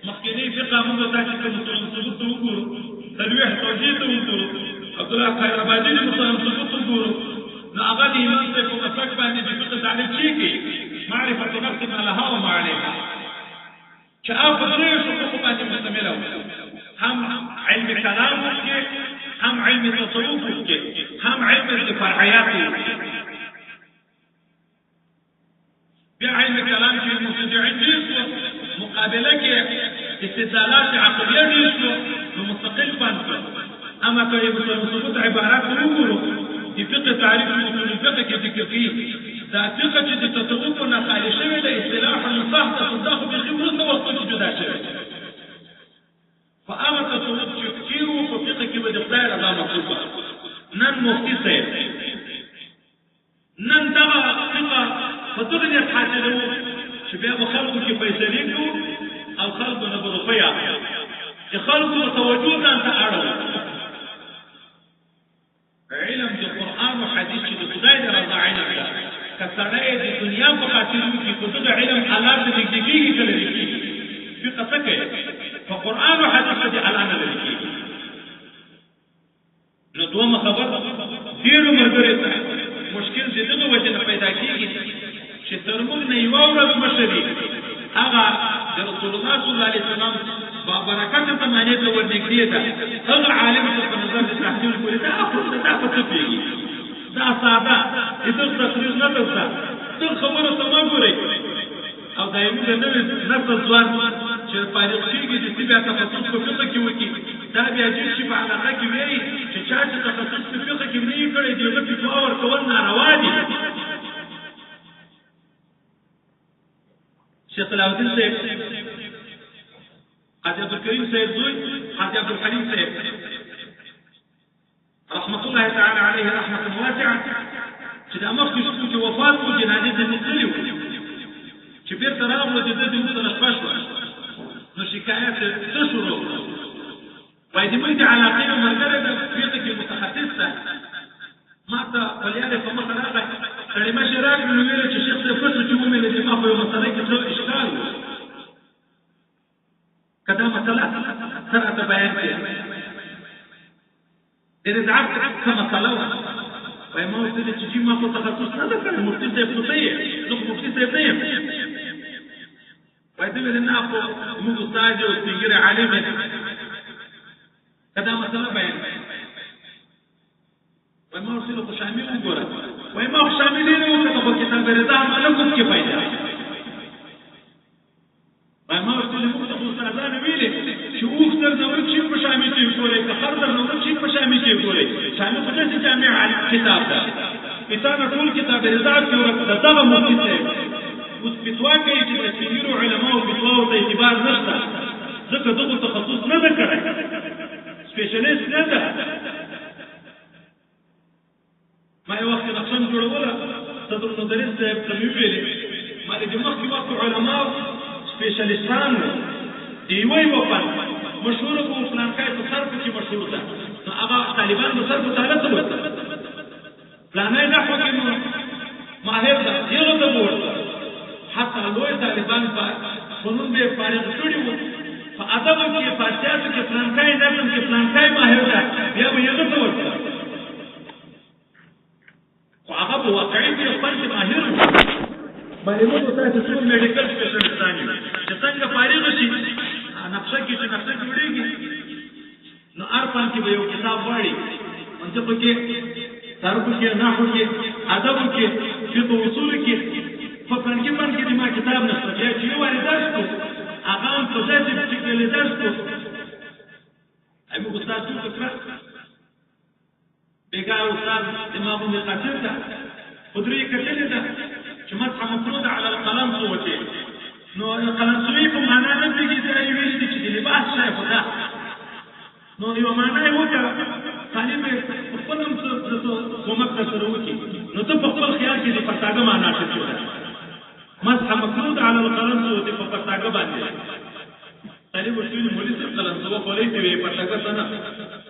Speaker 1: مخکې فقه موږ تاسو ته ثبوت وګورو تلويح توجيه ته وګورو عبد الله خير آبادي د مسلم ثبوت وګورو نو هغه د ایمان په مسلک باندې د فقه تعریف شي معرفه نفس ما لها وما عليها چې هغه درې حقوق باندې مشتمل هم علم كلام کې هم علم تصوف کې هم علم الفرعيات بعلم الكلام في المبتدعين ديسو مقابله کې استدلالات عقليه ديسو مستقل فانسو اما که یو ثبوت عبارات وګورو د فقه تعریف او الفقه کې ذکر کړي دا فقه چې د تصوف نه خالي شوی د اصطلاح المصح تصدق به خبرت وخت جدا شوی فاما تصوف چې کیرو په فقه کې د خدای رضا مطلوبه نن مفتي صاحب نن دا فقه فدغه حاصلو چې
Speaker 3: بیا به خلکو کې فیصلې کوو او خلکو نه به روپۍ اخلو چې خلکو توجه ځان ته اړوي علم د قرآن او حدیث چې د خدای د رضا علم ده که سړی د دنیا په خاطر وکړي خو د علم الله ته نږدې کېږي کله نه کېږي فقه څه کوي په قرآن او حدیث کې الله نه لري کېږي نو دومره خبر ډېرو ملګرو ته مشکل د دغه وجه نه پیدا کېږي چې تر موږ نه یوه ورځ مشري هغه د رسول الله صلی الله علیه وسلم با برکت ته معنی ته ورنږدې ده هغه عالم ته په نظر د تحصیل کوي دا خو دا څه پیږي دا ساده دې تقریر نه ده څه خبره سم ګوري او دایمو د نوې نسل ځوان چې فارغ کېږي چې بیا تخصص په فقه کې وکړي دا بیا چې په علاقه کې وایي چې چا چې تخصص په فقه کې نه کړی دی هغه فتوا ورکول ناروا دي شیخ علاؤالدین صاحب حاجی عبدالکریم صاحب زوی حاجی عبدالحلیم صاحب رحمت الله تعالی علیه رحمة واسعه چې د مخکې شپو چې وفات کو جنازې ته نتللي وو چې بیرته راغلو چې د دې وروسته شپه شوه نو شکایت څه شروع وایي د موږ د علاقې نه ملګری د فقه کې متخصص ده ما ته ولیارې په مخه راغی سړی مشي راکړ نو ویل چې شیخ صاحب څه چې ومې چې ما په یو مسله کې څه اشکال و که دا مسله څه راته بیان کړې د رضاعت څه مسله وه وایي ما ورته ویل چې ما خو تخصص نه ده کړی مفتي صاحب خو ته یې زه خو مفتي صاحب نه یم وایي ده ویل نه خو زموږ استاد یې او سپین ږیری عالم یې که دا مسله بیان کړې وایي ما ورته ویل خو شامل وګوره وایي ما خو شامل یې نه وکړه خو کتاب رضا عمله کوم کې پیدا وایي ما ورته ویل موږ ته خو استادانو ویلې چې اوښ در نه ورک شي په شامل کې وګورئ که خر در نه ورک شي په شامل کې وګورئ شامل خو داسې جامع کتاب ده کتاب ټول کتاب رضا کې ورک د دغه مفتي صاحب اوس فتوا کوي چې د سپینږیرو علماو فتواو ته اعتبار نشته ځکه دغو تخصص نه ده کړی سپیشلیست نه ده ما یو وخت نقشن جوړوله صدر المدرس صاحب ته مې وویلې ما د مخکې وخت علماو سپیشلیستان وو د یوه یوه فن مشهوره به و فلانکای په صرفو کې مشهور ده نو هغه طالبان به صرفو ته هغه څه ورته فلانی نحوه کې نو ماهر ده هغه ته به ورته حتی لوی طالبان په فنون به یې فارغ کړي وو په ادبو کې په سیاسو کې فلانکای نظم کې فلانکای ماهر ده بیا به یې هغه ته ورته خو هغه په واقعي کې خپل کې ماهر وو باندې موږ تاسو ټول میډیکل سپیشلیستان یو چې څنګه فارغ شي نقشه کې چې نقشه جوړېږي نو هر فن کې به یو کتاب غواړي منطقو کې صرفو کې نحو کې ادبو کې فقه اصولو کې په فلانکي فن کې ما کتاب نشته بیا چې یو وارې درس کړو هغه هم په داسې شکل درس کړو ای موږ استاد څوک کړه بېګار استاد دماغ مې قاصر ده قدرې کتلې ده چې مسح مفروض على القلم صوتي نو قلمسوي په معنا نه پیږي چې ویل دي چې لباس شای خدا نو یو معنا یې وکړه طالب خپل هم څه کومک سره وکړي نو ته په خپل خیال کې د پټاګه معنا شته مسح مفروض على القلم صوتي په پټاګه باندې طالب ورته مولوی صاحب قلم سو خولې ته پټاګه څنګه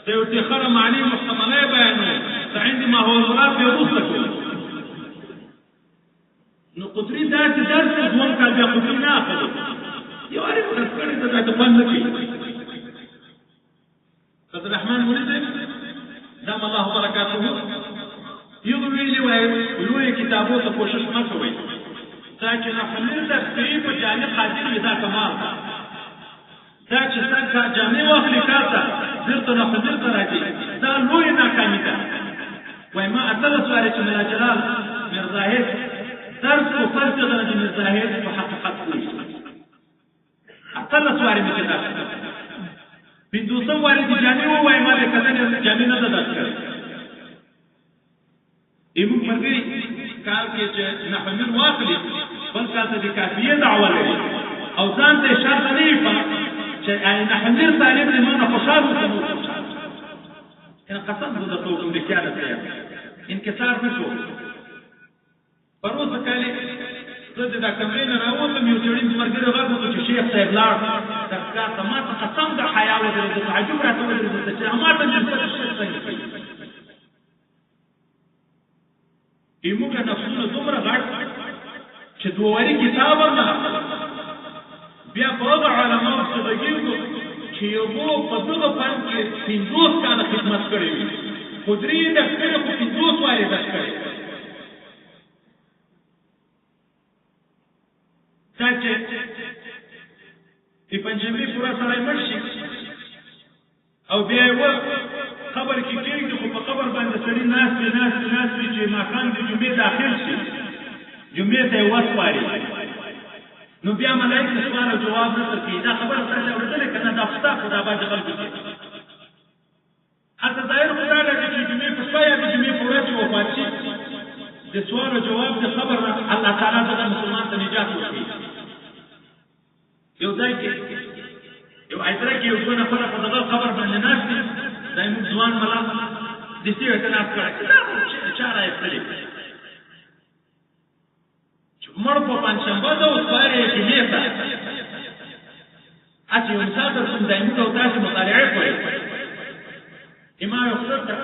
Speaker 3: ته ورته خره معنی محتمله بیانوي عندي ما هو المراد يوصلك نو قدري ذات درس ځوان کال بیا قدري نه اخلي یو عارف درس کړی ته دا فن نه کوي قدر الرحمن مولوی دام الله برکاته یو ویلي وای لوی کتابو ته کوشش ما کوي چې نه خلل تفسیر په جامع حاضر ودا کمال دا چې څنګه جامع واخلي کاته درته نه حاضر راځي دا لوی ناکامي ده وای ما اتل سوال چې ملا جلال مرزاهد درس کو فرض درجه مرزاهد په حقیقت کوي اتل سوال مې کړه بندوسه وارد جامع وای ما به کله جامع نه درس کړ ایمو مرګي کال کې چې نحمل واخلي بل کاته د کافیه دعوه لري او ځان ته شرط نه یې چې نحمل طالب له مانه خوشاله کوي ان قسم د توګه د کېاله انکسار نشو پروسه کالي زه د دا کمرې نه راووتم یو سړي زما ملګري غږ وکړو چې شیخ صاحب لاړ تذکار ته ما ته قسم د حیا ودرېد تعجب راته ودرېد چې ما ته نسبت شیخ څنګه کوي زموږ نفسونه دومره غټ چې دوواري کتاب نه بیا په هغه علماو څه بګیږو چې یو په دغه فن کې 50 کاله خدمت کړې وي خو درې دفترونه په 50 وارې زده کړې دا چې د پنجشنبې پوره سړی مړ شي او بیا یې قبر کې کېږدي خو په قبر باندې سړي ناست وي چې ماښام د جمعې داخل شي جمعې ته یې وسپاري نو بیا ملایکې سوال او جواب نه درکوي دا خبره تاسې اورېدلې که نه دا پستا خو دا باندې خلکو کې هلته ظاهر خو دا ده چې جمعې په شپه یا د جمعې په ورځ چې وفات شي د سوال او جواب د خبر نه الله تعالی دغه مسلمان ته نجات ورکوي یو ځای کې یو عطره کې یو دوه نفره په دغه قبر باندې ناست دي دا زموږ ځوان ملا دستي ورته ناست کړی دا چا رایستلې مړ په پنجشنبه ده اوس سپارې یې جمعې ته هسې یو مثال در کوم دایمون او تاسې مطالعې کوئ امام اختر ته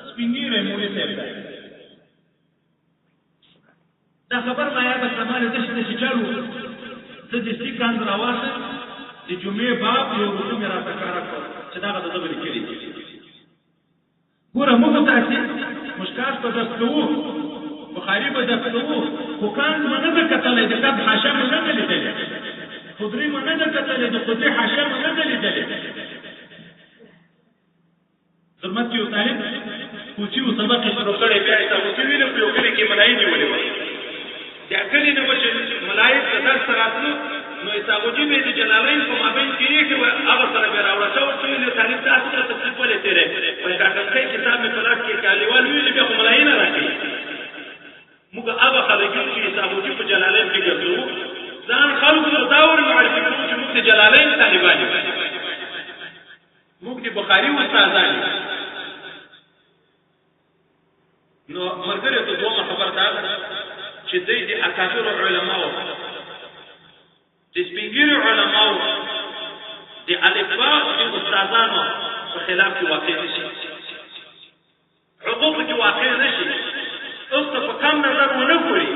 Speaker 3: سپین ږیری مولوي صاحب دی دا خبر ما یاده کړه ما داسې چل و زه دستي کاند راواخیست د جمعې باب یو رسوم یې راته ښکاره کړ چې دغه د دغه لیکلي ګوره موږ تاسې مشکاش په درس کوو بخاري به درس کوو خو کاند مې نه ده کتلی د کب حاشیه مې نه ده لیدلې خضري مې نه ده کتلی د خضري حاشیه مې نه ده لیدلې خدمت کې یو طالب کوچي و سبق یې شروع کړی بیا یې تاغوتي ویلو په یو کلي کې ملایي نیولې وه دا کلي نه به چې ملایي ته درس ته راتلو نو اساغوجي به د جلالین په مابین کې یې که هغه سره بیا راوړه ورته ویلې طالب تاسو ته تکلیف ولې تېری وایي ډاکټر صاحب کتاب مې په لاس کې کالیوال ویلې بیا خو ملایي نه راکوي موږ هغه خلک یو چې اساغوجي په جلالین کې ګرځو ځان خلکو ته دا ور معرفي کوو چې موږ د جلالین طالبان یو موږ د بخاري استادان یو نو ملګرو ته دومره خبر دا چې دوی د اکابرو علماو د سپین ږیرو علماو د الفبا د استادانو په خلاف کې واقع نه شي حقوق کې واقع نه شي اوس ته په کم نظر ونه ګوري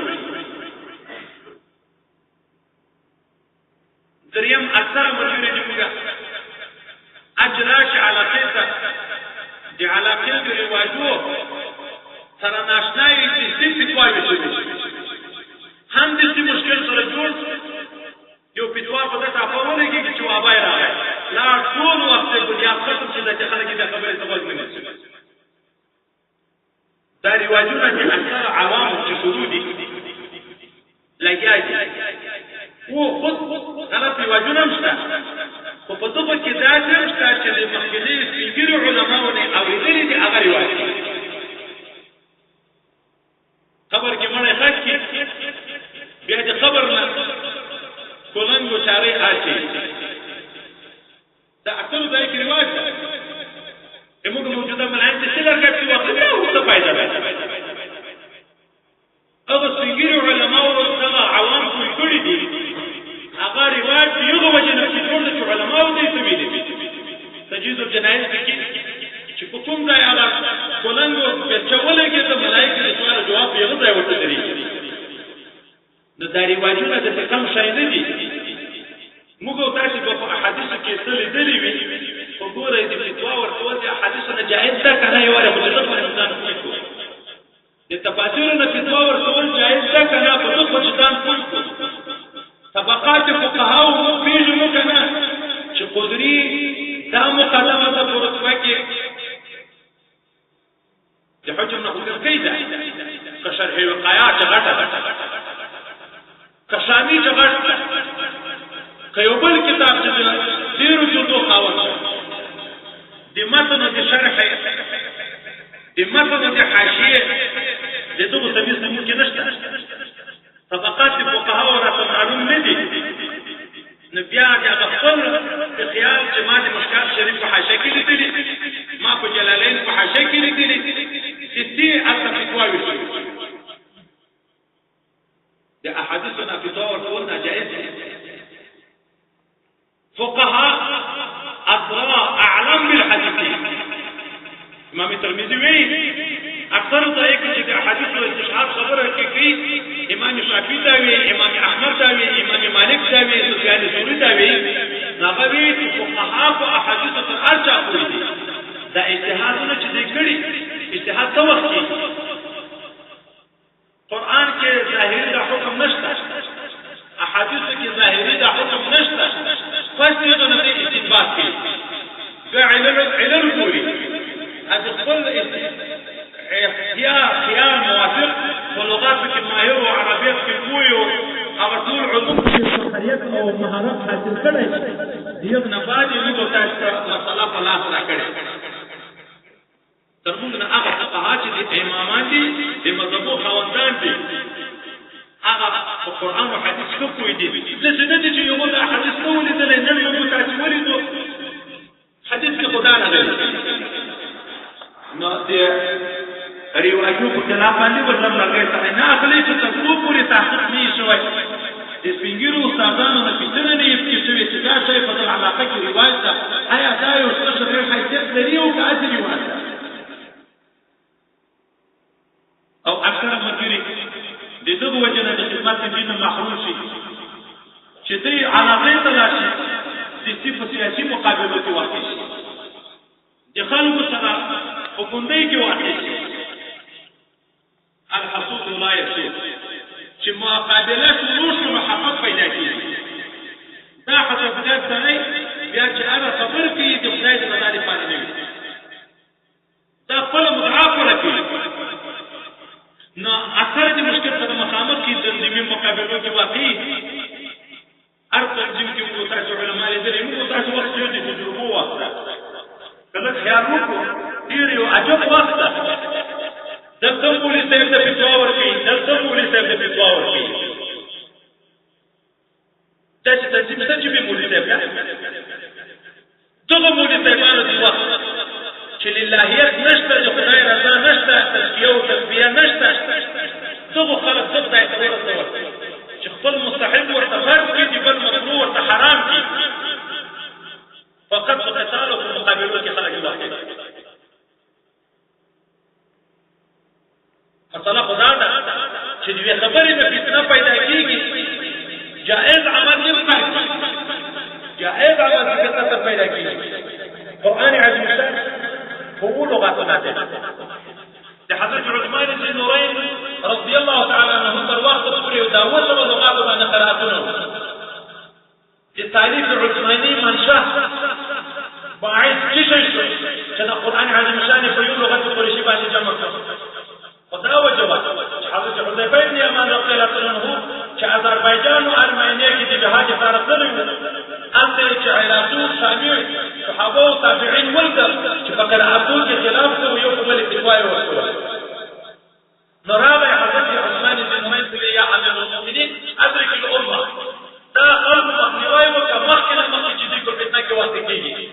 Speaker 3: دریم اکثره ملګري چې موږ اجراش علاقې ته د علاقې د رواجو سره ناشنایي د سیسي کوایو شوي هم د سي مشکل سره جوړ یو فتوا په دې تاسو ولګي چې وابای راغی لا ټول وخت بنیاد ختم شي د خلک د خبرې څه وځي نه دا رواجونه چې اکثر عوام چې شروع دي لګیاږي او خود غلط رواجونه مشته خو په دغه کې دا شته چې د مخکې سپیګر علماو نه اوریدلي دي هغه رواج خبر کې مړی خاص کې بیا د خبر نه کولنګو چارې آشي دا اکثر ځای کې رواج ده موږ موجوده ملایان چې څه لرګټ کې وخت بیا څه فایده ده هغه سپیګر علماو هغه عوام کوی کړي دي هغه رواج یو وجه نه چې ټول د علماو دې څه ویلي تجهیز الجنایز کې چې په کوم ځای هغه کولنګو په چولې کې د ملایکې د سوال جواب یې غوډه ورته لري د دا رواجونه د کم شای نه دي موږ تاسو په احادیث کې څه لیدلې وي په ګوره د فتوا ورکول د احادیثو نه جائز ده کنه یو واره مجرد په انسان کوي د تفاسیر نه فتوا ورکول جائز ده کنه په دغه وجدان کوي طبقات فقها او پیژنو کنه چې قدري دا مقدمه ده په رتبه کې د حجم نه فکر کوي دا کشرح وقایات غټه کشامی غټه کيوبل کتاب چې ډیرو جوړو خاوند د متن د شرح د متن د حاشیه دغه تمیز ممکن نشته طبقات فقها ورته معلوم نه دي نو بیا هغه خپل خیال چې ما د مشکل شریف په حاشیه کې لیدلي ما په جلالین په حاشیه کې لیدلي ستي اته فتوا وشي د احادیث نه
Speaker 1: حدیث او استشهاد خبره کوي امام شافعي دا وی امام احمد دا وی امام مالک دا وی سفیان ثوری دا وی هغه وی چې فقها او احادیث ته ارجع کوي دا اجتهادونه چې دې کړی اجتهاد څه وخت کې قرآن کې ظاهري دا حکم نشته احادیث کې ظاهري دا حکم نشته پس دې نه استنباط کوي علل ګوري هذا كل خيار موافق ولغات في ماهر وعربيات في كويو هغه ټول علوم چې خریت او مهارت حاصل کړي دې نه بعد یې موږ تاسو مسله په لاس راکړي تر موږ نه هغه فقها چې امامان دي د مذهبو خواندان دي هغه قرآن او حديث څه کوي دي لکه نه دي چې یو د حدیث نو لیدل نه موږ تاسو ولیدو حدیث کې خدا نه دی نو دې ریواجو په خلاف باندې ورته لګي ته نه اخلي چې تاسو پوری تحقیق نه شوي د سپینګیرو استادانو نه پیژنې نه یې شوي چې دا شی په علاقه کې رواج ده آیا دا یو څه شری حیثیت لري او کاذب رواج ده او اکثر مګری د دغه وجه نه د خدمت دین محروم شي چې دې علاقه ته لاشي د سیاسي مقابلو کې واقع شي د خلکو سره په کوندې کې واقع شي الحسود لا يصير چې مقابله شروع شو محبت پیدا کیږي دا حسب ذات سره بیا چې انا صبر کوي د خدای د مداري پاتې نه دا خپل مضاعف ورکړي نو اثر د مشکل سره مخامخ کی د دې مقابلو کې واقع هر تنظیم کې موږ تاسو علماء دې موږ تاسو وخت دې تجربه واخله کله خیال وکړو ډیر یو عجب وخت دلته پولیس صاحب د فتوا ورکړي دلته پولیس صاحب د فتوا ورکړي چې تنظیم څه چې به پولیس صاحب دغه پولیس صاحبانو دی وخت چې للهیت نشته چې خدای رضا نشته تزکیه او تربیه نشته دغه خلک څه ځای ته ورسول چې خپل مستحب ورته فرض کړي بل مکروه ورته حرام کړي فقط په قتال او مقابله کې خلک واقع مسله خدا ده چې دې خبرې په فتنه پیدا کیږي جائز عمل نه کوي جائز عمل په فتنه پیدا کیږي قرآن عظیم شان هو لغتنا ده حضرت عثمان بن نورين رضي الله تعالى عنه تر وخت پورې دا وسه لغات باندې قراتونه چې تاریخ عثماني منشأ باعث کیږي چې دا قرآن عظیم شان په یو لغت قریشي باندې جمع کړ خدا وجوه حضرت حذیفه بن یمان رضی الله عنه چې آذربایجان او ارمنیا کې د جهاد لپاره تللی انته چې علاقو شامل صحابه او تابعین ولګ چې په قرآتو کې خلاف کوي یو بل فتوای ورکړه نراوی حضرت عثمان بن نورین یا امیر المؤمنین ادرک الامه دا قلب مخنیوای وکړه مخکې چې دې کو فتنه کې وخت کېږي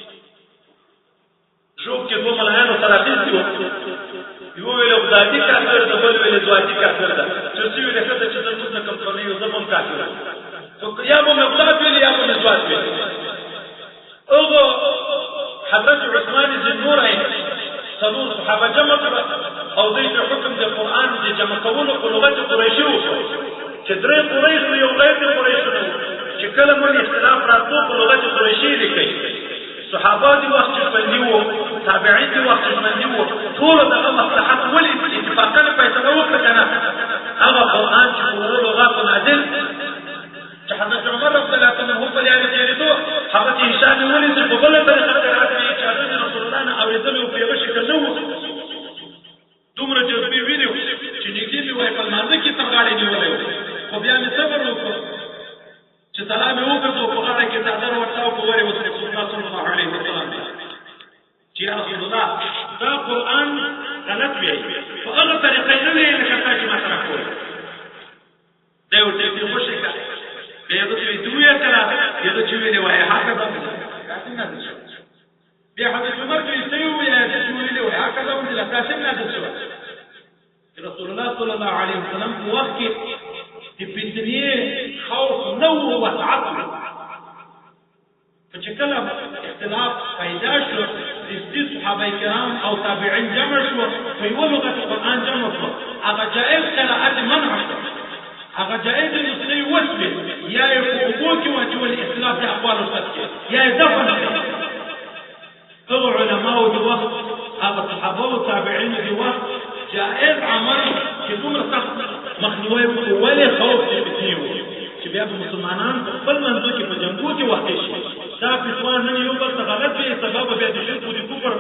Speaker 1: شوب کې دوه ملایانو سره دي یو ویل خدای کافر د بل ویل ذاتی کافر ده چې څه ویل څه چې د موږ کمپنۍ یو زمون کافر تو یا مو مبدا ویل یا مو ذات ویل او حضرت عثمان بن نورین څلور صحابه جمع کړه او دې په حکم د قران د جمع کولو په لغت قریشي وشو چې درې قریش یو غیر قریش نه چې کله مو اختلاف راځو په لغت قریشي لیکي صحابه دي وخت باندې وو تابعین دي وخت باندې وو ټول د مصلحت ولې اتفاقا فیصله وکړه کنه هغه قرآن چې ورو لغات نازل چې حضرت عمر رضی الله عنه په لاره کې ورته حضرت هشام ولې په بل طریقه راځي چې حضرت رسول الله نه اوریدلو په یو شکل نه وو دومره جذبي ویلو چې نږدې می وای په مانځ کې ترغاړې نیولې خو بیا می صبر وکړ چې سلام یې وکړ په هغه کې څادر ورته او وره وسره رسول الله صلی الله علیه وسلم چې رسول الله دا قرآن غلط وی په هغه طریقې نه وی چې تاسو ما سره کوی دا یو څه خوشی کا بیا د دې دوی کړه یو چې ویلې وای هغه به بیا حضرت عمر کې سيوي چې ویلې وای هغه به د تاسو نه دسو رسول الله صلی الله علیه وسلم په وخت کې د فتنې خوف نو وسعت فچ کله اختلاف پیدا شو د صحابه کرام او تابعین جمع شو په یو لغت قرآن جمع شو
Speaker 3: هغه جائز قراءت منع هغه جائز نسخه وسبه یا یې په اوبو کې واچول اختلاف د اقوالو سره یا یې دفن هغه علماو د وخت هغه صحابه او تابعین د وخت جائز عمل چې دومره سخت مخنیوي ولې خوف دې بتیو چې بیا مسلمانان خپل منځو کې په جنگو کې واقع شي دا فتوا نه یو بل څه غلط وي سبب بیا د شرک او د کفر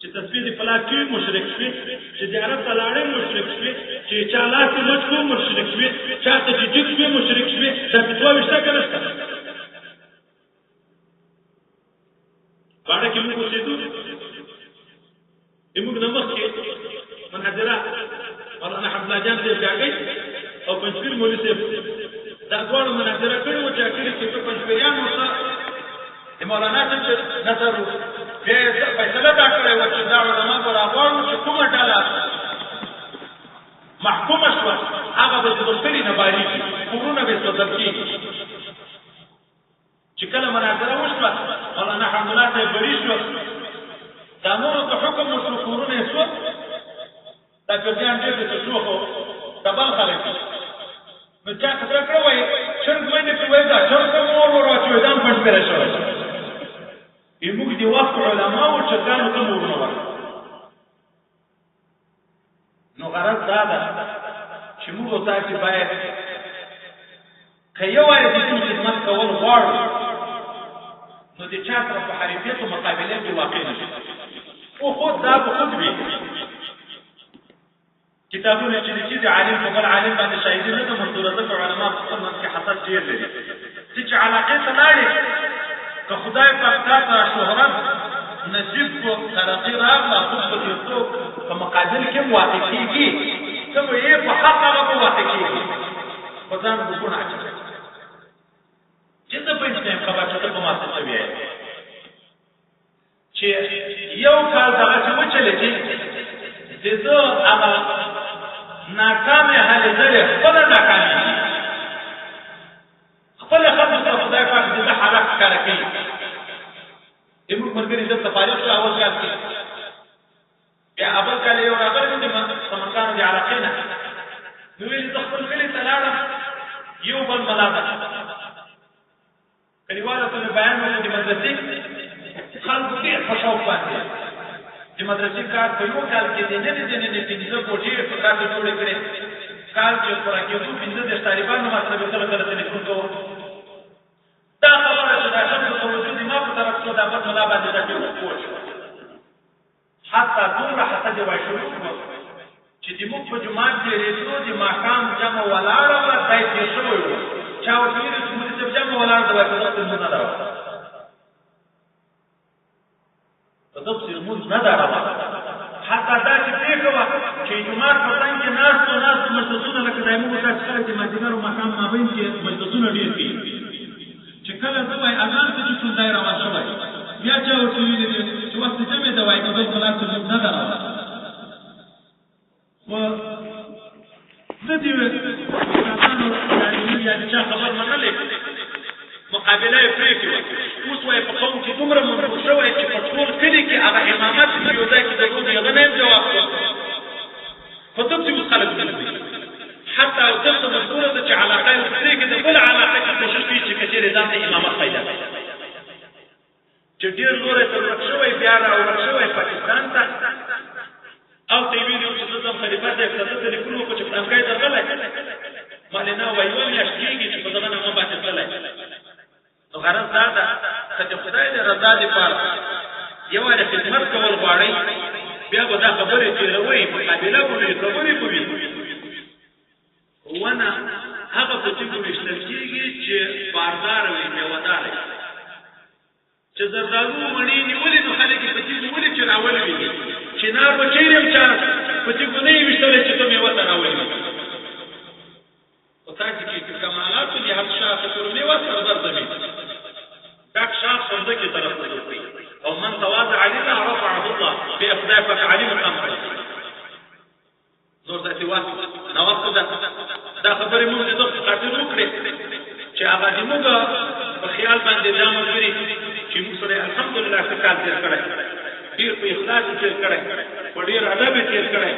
Speaker 3: چې تسبیح د فلاکی مشرک شي چې د عرب تلاړې مشرک شي چې چالاک مشکو مشرک شي چاته د جګ شي مشرک شي دا فتوا وشته کنه باندې کې موږ څه دوی موږ نمخ کې منحدره مولانا حبلا جان دې ځاګي او پنځپیر مولوی صاحب دا ټول منحدره کړو چې اخر کې په پنځپیرانو سره مولانا څنګه نظر به فیصله دا کړې و چې دا علماء برابر چې کومه ډله محکومه شو هغه به د بلتري نه باریږي کورونه به صدر کېږي چې کله مناظره وشوه مولانا حمدالله صاحب بری شو دا نورو ته حکم وشو کورونه یې شو دا ګرځیان ډېر د شو خو د بل خلک نو چا خبره کړې وایي شرک باندې چې وایي دا شرک مور ورواچوي دا هم پنځپیره شوی موږ د وخت علماو چرګانو ته مورونه ورکړو نو غرض دا ده چې موږ تاسو باید که یو وایي د دې خدمت کول غواړو نو د چا سره په حریفیت او مقابله کې واقع نشي او خود دا په خود وي کتابونه چې د عالم په بل عالم باندې شاهدي نه ده منظوره ده علماء په خپل منځ کې حسد ډېر لري چې علاقه ته لاړې که خدای پاک تاسو شهرت نصیب کو ترقی راغله خو په دې په مقابل کې واقع کیږي ته یې په حق هغه واقع کیږي په ځان وګڼه چې ته په دې خبره ته په ماسه شوی چې یو کال دغه څه وچلې چې دغه هغه ناکامه حل زره خپل ناکامه خپل خبره خدای پاک دې حالت کار کوي ایمو مرګري د تفاریق شو اول کال کې بیا اول کال یو راغلی د سمنګانو د علاقینه نو ویل د خپل کلی تلاړه یو بل ملاده کلیواله ته بیان وکړي د مدرسې خلک ډېر خوشاله باندې د مدرسې کار په یو کال کې د نه پنځه کوټې په کار جوړ کړي کال کې پر کې 15 طالبانو مطلب سره کله ټلیفون کوو دا خبره چې دا شخص په وجود ما په طرف څو دا په ملا باندې دا ټول کوچ حتی دومره حسد وای شروع چې د موږ په جماعت کې ریتو د ماقام جمع ولاړه و دای دې شوی و چا ورته چې موږ د جمع ولاړه وای په دغه نه درو په دغه موږ نه درو حتی دا چې پیښه چې جماعت په څنګه کې ناس مجلسونه لکه دایمو تاسو سره چې ماجګرو مقام مابین کې مجلسونه ډیر دي چې کله دوی اذان ته چې څنګه روان شوی بیا چې ورته ویل چې وخت جمع دی وای نو خلاص نه درو و د دې کسانو یا چې خبر منلې مقابله یې پرې کړې اوس وای په قوم کې دومره منفور شوی چې په ټول کلي کې هغه امامت یو ځای کې دغه یو نه جواب فتبتي خلق حتى او تبقى مسؤولة چې علاقه پرې کې د بل علاقه کې کوشش کوي چې کچېره ځان ته امامت پیدا کړي چې ډېر لوري تر شوی بیا راوړل پاکستان ته او ته ویلو چې زموږ خلیفہ دې اقتصاد ته لیکلو چې په امریکا ته غلای مالنا وایو میاشتېږي چې په دغه نه باندې غلای نو غرض دا ده چې خدای دې رضا دې پاره یو د خدمت کول غواړي بیا به دا خبرې تیروي مقابله کوي خبرې کوي ونه هغه په چې کوم اشتراکيږي چې باردار وي میوهدار چې زردالو مڼې نیولې نو خلک په چې نیولې چې راولې وي چې نار په چیرې چا په چې ګونې وشتل چې ته میوه راولې او تاسو کې کمالات دي هر شاخ ته میوه سره درځي دا شاخ څنګه کې طرف ته دوی او من تواضع لله رفعه الله باخدافك عليم الامر نور ذاتي واسط نوقف دا خبرې موږ د خاطر وکړې چې هغه دې موږ په خیال باندې ځان ورې چې موږ سره الحمدلله کار تیر کړی ډیر په اخلاص تیر کړی په ډیر ادب تیر کړی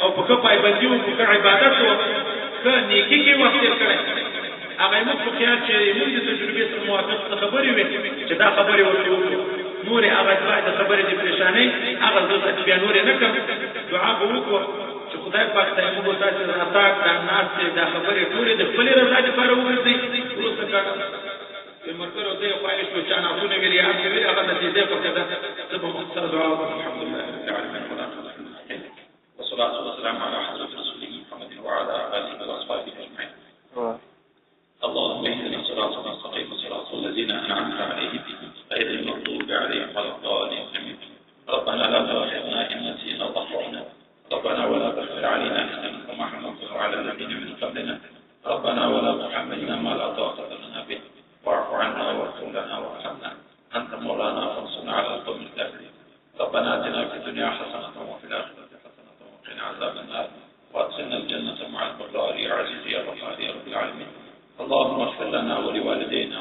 Speaker 3: او په کوم پایبندي او په عبادت او که نیکی کې وخت تیر کړی هغه موږ په خیال چې موږ د تجربې سره موافق خبرې وي چې دا خبرې ورته وکړو نور هغه د خبرې د پریشانۍ هغه ځکه بیا نور نه کوم دعا به وکړو چې خدای پاک ته موږ تاسو راتاک د ناس د خبرې ټولې د خپل رضا لپاره وګرځي وروسته کاټه مرګرو دې خواهش و چې انا اكون ویلي هغه ویلي هغه د دې په کده سبب مختصر دعا الحمد لله رب العالمين والصلاه والسلام على حضره رسوله محمد وعلى اله واصحابه اجمعين اللهم اهدنا الصراط المستقيم صراط الذين انعمت عليهم غير المغضوب عليهم ولا الضالين ربنا لا تؤاخذنا ان نسينا واخطانا ربنا ولا تحمل علينا اسما كما حملته على الذين من قبلنا ربنا ولا تحملنا ما لا طاقه لنا به واعف عنا واغفر لنا وارحمنا انت مولانا فانصرنا على القوم الكافرين ربنا اتنا في الدنيا حسنه وفي الاخره حسنه وقنا عذاب النار وادخلنا الجنه مع الابرار يا عزيز يا غفار يا رب العالمين اللهم اغفر لنا ولوالدينا